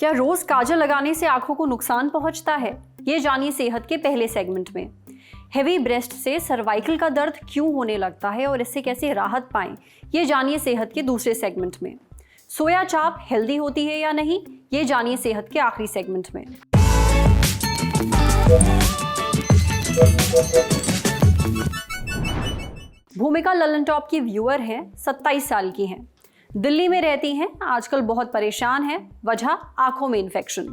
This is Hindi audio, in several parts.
क्या रोज काजल लगाने से आंखों को नुकसान पहुंचता है? ये जानिए सेहत के पहले सेगमेंट में। हेवी ब्रेस्ट से सर्वाइकल का दर्द क्यों होने लगता है और इससे कैसे राहत पाएं, ये जानिए सेहत के दूसरे सेगमेंट में। सोया चाप हेल्दी होती है या नहीं, ये जानिए सेहत के आखिरी सेगमेंट में। भूमिका ललन टॉप की व्यूअर हैं, 27 साल की हैं, दिल्ली में रहती हैं, आजकल बहुत परेशान हैं। वजह आंखों में इन्फेक्शन।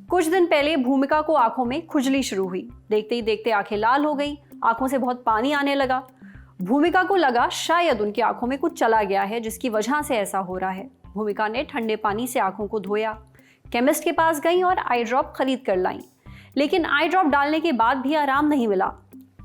कुछ दिन पहले भूमिका को आंखों में खुजली शुरू हुई। देखते ही देखते आंखें लाल हो गई, आंखों से बहुत पानी आने लगा। भूमिका को लगा शायद उनकी आंखों में कुछ चला गया है जिसकी वजह से ऐसा हो रहा है। भूमिका ने ठंडे पानी से आंखों को धोया, केमिस्ट के पास गई और आई ड्रॉप खरीद कर लाई, लेकिन आई ड्रॉप डालने के बाद भी आराम नहीं मिला।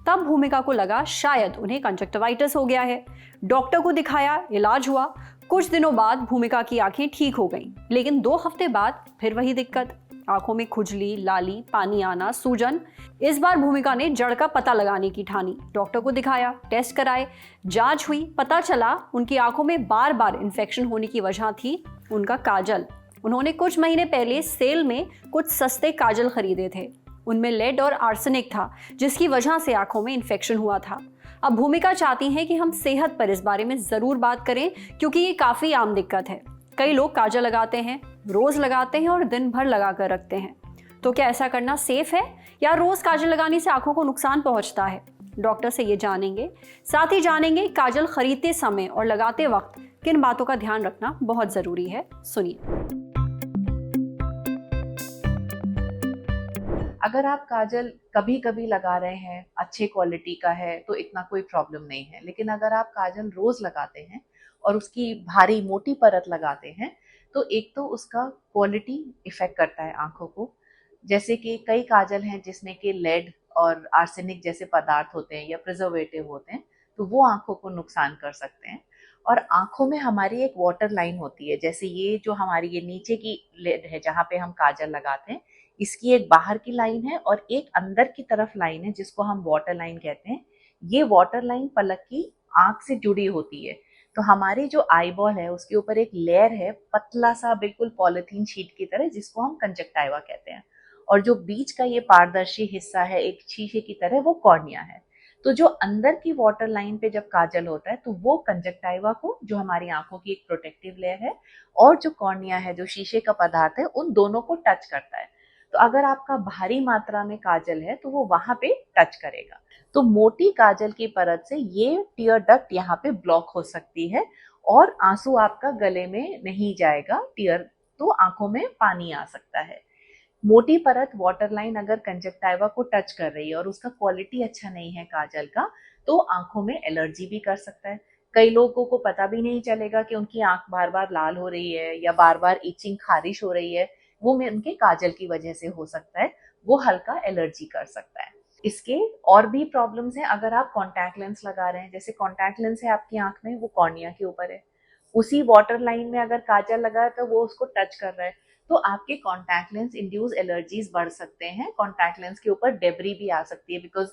तब भूमिका को लगा शायद उन्हें कंजक्टिवाइटिस हो गया है। डॉक्टर को दिखाया, इलाज हुआ। कुछ दिनों बाद भूमिका की आंखें ठीक हो गईं, लेकिन 2 हफ्ते बाद फिर वही दिक्कत, आंखों में खुजली, लाली, पानी आना, सूजन। इस बार भूमिका ने जड़ का पता लगाने की ठानी। डॉक्टर को दिखाया, टेस्ट कराए, जांच हुई, पता चला उनकी आंखों में बार बार इन्फेक्शन होने की वजह थी उनका काजल। उन्होंने कुछ महीने पहले सेल में कुछ सस्ते काजल खरीदे थे। उनमें लेड और आर्सेनिक था, जिसकी वजह से आंखों में इन्फेक्शन हुआ था। अब भूमिका चाहती हैं कि हम सेहत पर इस बारे में जरूर बात करें, क्योंकि ये काफी आम दिक्कत है। कई लोग काजल लगाते हैं, रोज लगाते हैं और दिन भर लगा कर रखते हैं। तो क्या ऐसा करना सेफ है या रोज काजल लगाने से आंखों को नुकसान पहुंचता है? डॉक्टर से ये जानेंगे। साथ ही जानेंगे काजल खरीदते समय और लगाते वक्त किन बातों का ध्यान रखना बहुत जरूरी है। सुनिए। अगर आप काजल कभी कभी लगा रहे हैं, अच्छे क्वालिटी का है, तो इतना कोई प्रॉब्लम नहीं है। लेकिन अगर आप काजल रोज लगाते हैं और उसकी भारी मोटी परत लगाते हैं, तो एक तो उसका क्वालिटी इफेक्ट करता है आंखों को। जैसे कि कई काजल हैं जिसमें कि लेड और आर्सेनिक जैसे पदार्थ होते हैं या प्रिजर्वेटिव होते हैं, तो वो आंखों को नुकसान कर सकते हैं। और आंखों में हमारी एक वाटर लाइन होती है, जैसे ये जो हमारी ये नीचे की लेड है जहाँ पे हम काजल लगाते हैं, इसकी एक बाहर की लाइन है और एक अंदर की तरफ लाइन है जिसको हम वाटर लाइन कहते हैं। ये वाटर लाइन पलक की आंख से जुड़ी होती है। तो हमारी जो आई बॉल है उसके ऊपर एक लेयर है, पतला सा बिल्कुल पॉलिथीन शीट की तरह, जिसको हम कंजक्टाइवा कहते हैं। और जो बीच का ये पारदर्शी हिस्सा है एक शीशे की तरह, वो कॉर्निया है। तो जो अंदर की वाटर लाइन पे जब काजल होता है तो वो कंजक्टाइवा को, जो हमारी आंखों की एक प्रोटेक्टिव लेयर है, और जो कॉर्निया है जो शीशे का पदार्थ है, उन दोनों को टच करता है। तो अगर आपका भारी मात्रा में काजल है तो वो वहां पे टच करेगा। तो मोटी काजल की परत से ये टीयर डक्ट यहाँ पे ब्लॉक हो सकती है और आंसू आपका गले में नहीं जाएगा, टीयर, तो आंखों में पानी आ सकता है। मोटी परत वाटर लाइन अगर कंजक्टाइवा को टच कर रही है और उसका क्वालिटी अच्छा नहीं है काजल का, तो आंखों में एलर्जी भी कर सकता है। कई लोगों को पता भी नहीं चलेगा कि उनकी आंख बार बार लाल हो रही है या बार बार इचिंग, खारिश हो रही है, वो में उनके काजल की वजह से हो सकता है। वो हल्का एलर्जी कर सकता है। इसके और भी प्रॉब्लम्स हैं। अगर आप कॉन्टैक्ट लेंस लगा रहे हैं, जैसे कॉन्टैक्ट लेंस है आपकी आंख में, वो कॉर्निया के ऊपर है, उसी वाटर लाइन में अगर काजल लगा है तो वो उसको टच कर रहा है, तो आपके कॉन्टैक्ट लेंस इंड्यूस एलर्जीज बढ़ सकते हैं। कॉन्टैक्ट लेंस के ऊपर डेब्री भी आ सकती है, बिकॉज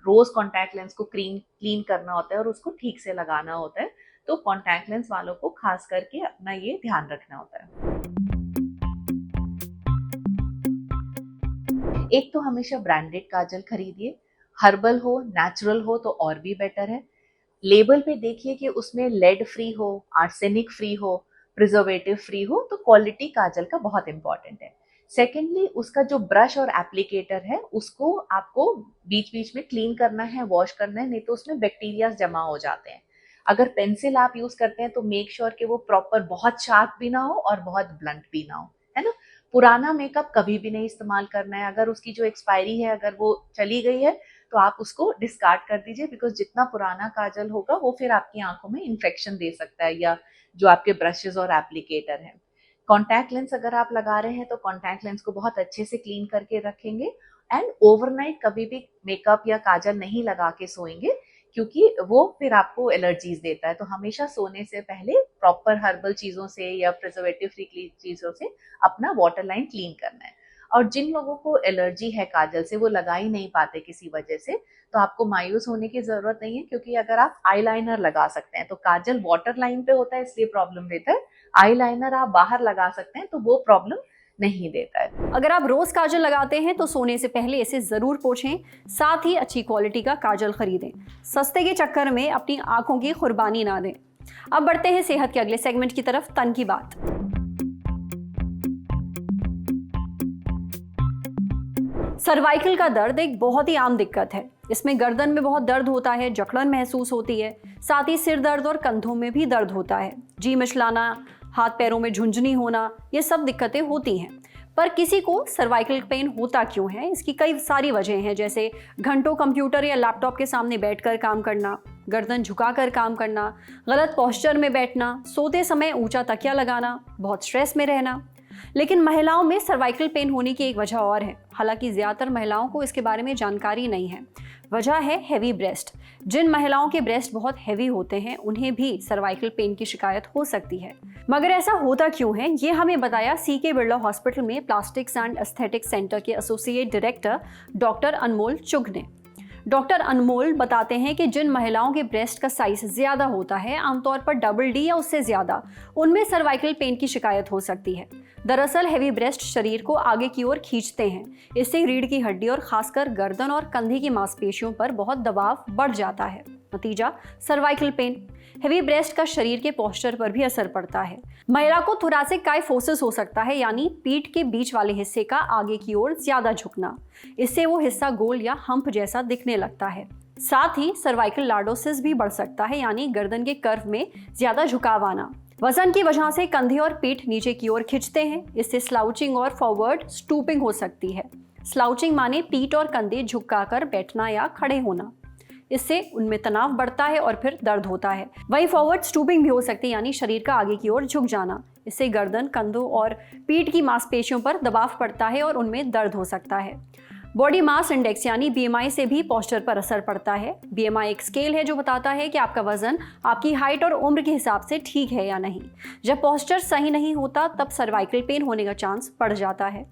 रोज कॉन्टैक्ट लेंस को क्लीन करना होता है और उसको ठीक से लगाना होता है। तो कॉन्टैक्ट लेंस वालों को खास करके अपना ये ध्यान रखना होता है। एक तो हमेशा ब्रांडेड काजल खरीदिए, हर्बल हो, नेचुरल हो तो और भी बेटर है। लेबल पे देखिए कि उसमें लेड फ्री हो, आर्सेनिक फ्री हो, प्रिजर्वेटिव फ्री हो, तो क्वालिटी काजल का बहुत इंपॉर्टेंट है। सेकेंडली, उसका जो ब्रश और एप्लीकेटर है उसको आपको बीच बीच में क्लीन करना है, वॉश करना है, नहीं तो उसमें बैक्टीरिया जमा हो जाते हैं। अगर पेंसिल आप यूज करते हैं तो मेक श्योर कि वो प्रॉपर, बहुत शार्प भी ना हो और बहुत ब्लंट भी ना हो, है ना। पुराना मेकअप कभी भी नहीं इस्तेमाल करना है। अगर उसकी जो एक्सपायरी है अगर वो चली गई है तो आप उसको डिस्कार्ड कर दीजिए, बिकॉज जितना पुराना काजल होगा वो फिर आपकी आंखों में इन्फेक्शन दे सकता है, या जो आपके ब्रशेस और एप्लीकेटर हैं। कॉन्टैक्ट लेंस अगर आप लगा रहे हैं तो कॉन्टैक्ट लेंस को बहुत अच्छे से क्लीन करके रखेंगे। एंड ओवरनाइट कभी भी मेकअप या काजल नहीं लगा के सोएंगे, क्योंकि वो फिर आपको एलर्जीज देता है। तो हमेशा सोने से पहले प्रॉपर हर्बल चीजों से या प्रिजर्वेटिव फ्री चीजों से अपना वाटर लाइन क्लीन करना है। और जिन लोगों को एलर्जी है काजल से, वो लगा ही नहीं पाते किसी वजह से, तो आपको मायूस होने की जरूरत नहीं है, क्योंकि अगर आप आईलाइनर लगा सकते हैं, तो काजल वाटर लाइन पे होता है इसलिए प्रॉब्लम देता है, आईलाइनर आप बाहर लगा सकते हैं तो वो प्रॉब्लम नहीं देता है। अगर आप रोज काजल लगाते हैं तो सोने से पहले इसे जरूर पोंछें, साथ ही अच्छी क्वालिटी का काजल खरीदें। सस्ते के चक्कर में अपनी आंखों की कुर्बानी ना दें। अब बढ़ते हैं सेहत के अगले सेगमेंट की तरफ, तन की बात। सर्वाइकल का दर्द एक बहुत ही आम दिक्कत है। इसमें गर्दन में बहुत दर्द होता है, जकड़न महसूस होती है, साथ ही सिर दर्द और कंधों में भी दर्द होता है। जी मिचलाना, हाथ पैरों में झुंझुनी होना, ये सब दिक्कतें होती हैं। पर किसी को सर्वाइकल पेन होता क्यों है, इसकी कई सारी वजह हैं, जैसे घंटों कंप्यूटर या लैपटॉप के सामने बैठकर काम करना, गर्दन झुकाकर काम करना, गलत पोस्चर में बैठना, सोते समय ऊंचा तकिया लगाना, बहुत स्ट्रेस में रहना। लेकिन महिलाओं में सर्वाइकल पेन होने की एक वजह और है, हालांकि ज़्यादातर महिलाओं को इसके बारे में जानकारी नहीं है। वजह है हैवी ब्रेस्ट। जिन महिलाओं के ब्रेस्ट बहुत हैवी होते हैं उन्हें भी सर्वाइकल पेन की शिकायत हो सकती है। मगर ऐसा होता क्यों है, ये हमें बताया सीके बिरला हॉस्पिटल में प्लास्टिक्स एंड एस्थेटिक सेंटर के एसोसिएट डायरेक्टर डॉक्टर अनमोल चुग ने। डॉक्टर अनमोल बताते हैं कि जिन महिलाओं के ब्रेस्ट का साइज ज़्यादा होता है, आमतौर पर डबल डी या उससे ज़्यादा, उनमें सर्वाइकल पेन की शिकायत हो सकती है। दरअसल हैवी ब्रेस्ट शरीर को आगे की ओर खींचते हैं। इससे रीढ़ की हड्डी और खासकर गर्दन और कंधे की मांसपेशियों पर बहुत दबाव बढ़ जाता है। नतीजा सर्वाइकल पेन। हैवी ब्रेस्ट का शरीर के पोस्चर पर भी असर पड़ता है। महिला को थोरैसिक काइफोसिस हो सकता है, यानी पीठ के बीच वाले हिस्से का आगे की ओर ज्यादा झुकना। इससे वो हिस्सा गोल या हम्प जैसा दिखने लगता है। साथ ही सर्वाइकल लॉर्डोसिस भी बढ़ सकता है, यानी गर्दन के कर्व में ज्यादा झुकाव आना। वजन की वजह से कंधे और पीठ नीचे की ओर खिंचते हैं। इससे स्लाउचिंग और फॉरवर्ड स्टूपिंग हो सकती है। स्लाउचिंग माने पीठ और कंधे झुकाकर बैठना या खड़े होना। इससे उनमें तनाव बढ़ता है और फिर दर्द होता है। वहीं फॉरवर्ड स्टूपिंग भी हो सकती है, यानी शरीर का आगे की ओर झुक जाना। इससे गर्दन, कंधों और पीठ की मांसपेशियों पर दबाव पड़ता है और उनमें दर्द हो सकता है। बॉडी मास इंडेक्स यानी BMI से भी पोस्चर पर असर पड़ता है। BMI एक स्केल है जो बताता है कि आपका वजन आपकी हाइट और उम्र के हिसाब से ठीक है या नहीं। जब पोस्चर सही नहीं होता तब सर्वाइकल पेन होने का चांस बढ़ जाता है।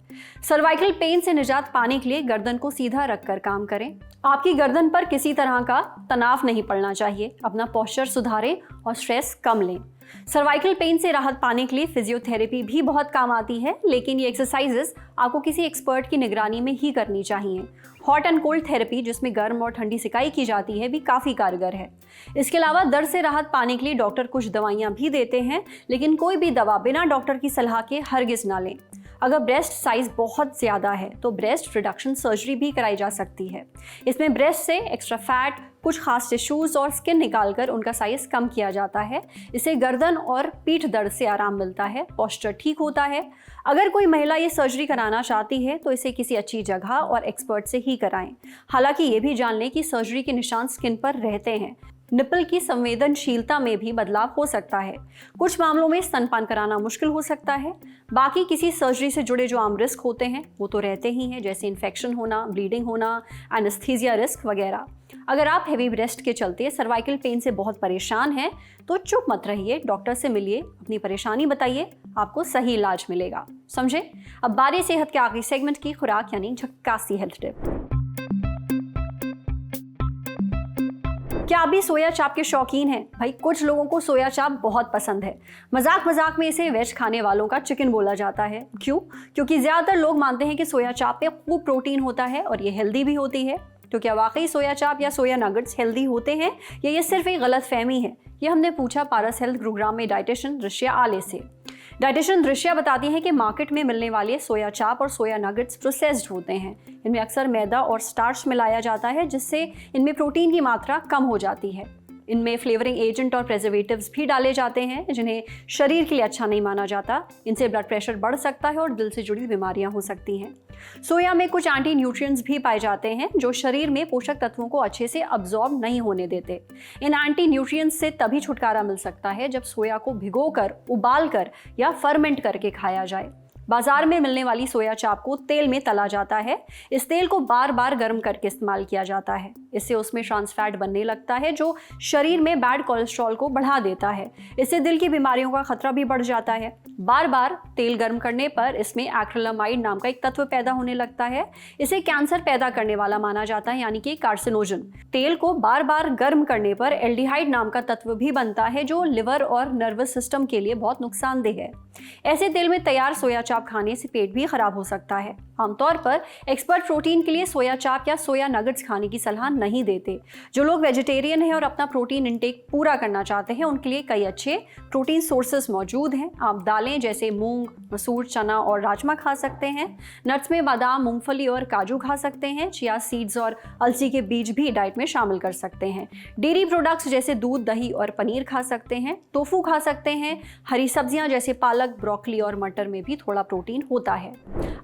सर्वाइकल पेन से निजात पाने के लिए गर्दन को सीधा रखकर काम करें। आपकी गर्दन पर किसी तरह का तनाव नहीं पड़ना चाहिए। अपना पोस्चर सुधारें और स्ट्रेस कम लें। सर्वाइकल पेन से राहत पाने के लिए फिजियोथेरेपी भी बहुत काम आती है, लेकिन ये एक्सरसाइजेस आपको किसी एक्सपर्ट की निगरानी में ही करनी चाहिए। हॉट एंड कोल्ड थेरेपी, जिसमें गर्म और ठंडी सिकाई की जाती है, भी काफ़ी कारगर है। इसके अलावा दर्द से राहत पाने के लिए डॉक्टर कुछ दवाइयाँ भी देते हैं, लेकिन कोई भी दवा बिना डॉक्टर की सलाह के हरगिज़ ना लें। अगर ब्रेस्ट साइज बहुत ज़्यादा है तो ब्रेस्ट रिडक्शन सर्जरी भी कराई जा सकती है। इसमें ब्रेस्ट से एक्स्ट्रा फैट, कुछ खास टिश्यूज और स्किन निकालकर उनका साइज कम किया जाता है। इससे गर्दन और पीठ दर्द से आराम मिलता है, पोस्चर ठीक होता है। अगर कोई महिला ये सर्जरी कराना चाहती है तो इसे किसी अच्छी जगह और एक्सपर्ट से ही कराएं। हालांकि ये भी जान लें कि सर्जरी के निशान स्किन पर रहते हैं। निपल की संवेदनशीलता में भी बदलाव हो सकता है। कुछ मामलों में स्तनपान कराना मुश्किल हो सकता है। बाकी किसी सर्जरी से जुड़े जो आम रिस्क होते हैं वो तो रहते ही हैं, जैसे इन्फेक्शन होना, ब्लीडिंग होना, एनेस्थीसिया रिस्क वगैरह। अगर आप हैवी ब्रेस्ट के चलते सर्वाइकल पेन से बहुत परेशान हैं तो चुप मत रहिए, डॉक्टर से मिलिए, अपनी परेशानी बताइए, आपको सही इलाज मिलेगा। समझे? अब बारी सेहत के आखिरी सेगमेंट की खुराक यानी झक्कासी हेल्थ टिप। क्या आप भी सोया चाप के शौकीन हैं? भाई कुछ लोगों को सोया चाप बहुत पसंद है। मजाक मजाक में इसे वेज खाने वालों का चिकन बोला जाता है। क्यों? क्योंकि ज्यादातर लोग मानते हैं कि सोया चाप में खूब प्रोटीन होता है और ये हेल्दी भी होती है। तो क्या वाकई सोया चाप या सोया नगेट्स हेल्दी होते हैं या ये सिर्फ एक गलत फहमी है? ये हमने पूछा पारस हेल्थ गुरुग्राम में डाइटिशियन दृश्या आले से। डाइटिशियन दृश्या बताती है कि मार्केट में मिलने वाले सोया चाप और सोया नगेट्स प्रोसेस्ड होते हैं। इनमें अक्सर मैदा और स्टार्च मिलाया जाता है, जिससे इनमें प्रोटीन की मात्रा कम हो जाती है। इनमें फ्लेवरिंग एजेंट और प्रेजर्वेटिव्स भी डाले जाते हैं, जिन्हें शरीर के लिए अच्छा नहीं माना जाता। इनसे ब्लड प्रेशर बढ़ सकता है और दिल से जुड़ी बीमारियां हो सकती हैं। सोया में कुछ एंटी न्यूट्रिएंट्स भी पाए जाते हैं जो शरीर में पोषक तत्वों को अच्छे से अब्जॉर्ब नहीं होने देते। इन एंटी न्यूट्रिएंट्स से तभी छुटकारा मिल सकता है जब सोया को भिगोकर, उबालकर या फर्मेंट करके खाया जाए। बाजार में मिलने वाली सोया चाप को तेल में तला जाता है। इस तेल को बार बार गर्म करके इस्तेमाल किया जाता है। इससे उसमें ट्रांस फैट बनने लगता है जो शरीर में बैड कोलेस्ट्रॉल को बढ़ा देता है। इससे दिल की बीमारियों का खतरा भी बढ़ जाता है। बार बार तेल गर्म करने पर इसमें एक्रिलामाइड नाम का एक तत्व पैदा होने लगता है। इसे कैंसर पैदा करने वाला माना जाता है, यानी कि कार्सिनोजन। तेल को बार बार गर्म करने पर एल्डिहाइड नाम का तत्व भी बनता है जो लिवर और नर्वस सिस्टम के लिए बहुत नुकसानदेह है। ऐसे तेल में तैयार सोया चाप चाप खाने से पेट भी खराब हो सकता है। आमतौर पर एक्सपर्ट प्रोटीन के लिए सोया चाप या सोया नगेट्स खाने की सलाह नहीं देते। जो लोग वेजिटेरियन हैं और अपना प्रोटीन इंटेक पूरा करना चाहते हैं, उनके लिए कई अच्छे प्रोटीन सोर्सेस मौजूद हैं। आप दालें जैसे मूंग, मसूर, चना और राजमा खा सकते हैं। नट्स में बादाम, मूंगफली और काजू खा सकते हैं। चिया सीड्स और अलसी के बीज भी डाइट में शामिल कर सकते हैं। डेयरी प्रोडक्ट्स जैसे दूध, दही और पनीर खा सकते हैं। टोफू खा सकते हैं। हरी सब्जियां जैसे पालक, ब्रोकली और मटर में भी थोड़ा प्रोटीन होता है।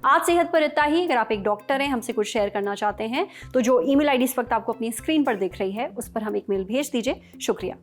आज सेहत पर इतना ही। अगर आप एक डॉक्टर हैं, हमसे कुछ शेयर करना चाहते हैं, तो जो ईमेल आईडी इस वक्त आपको अपनी स्क्रीन पर दिख रही है, उस पर हम एक मेल भेज दीजिए। शुक्रिया।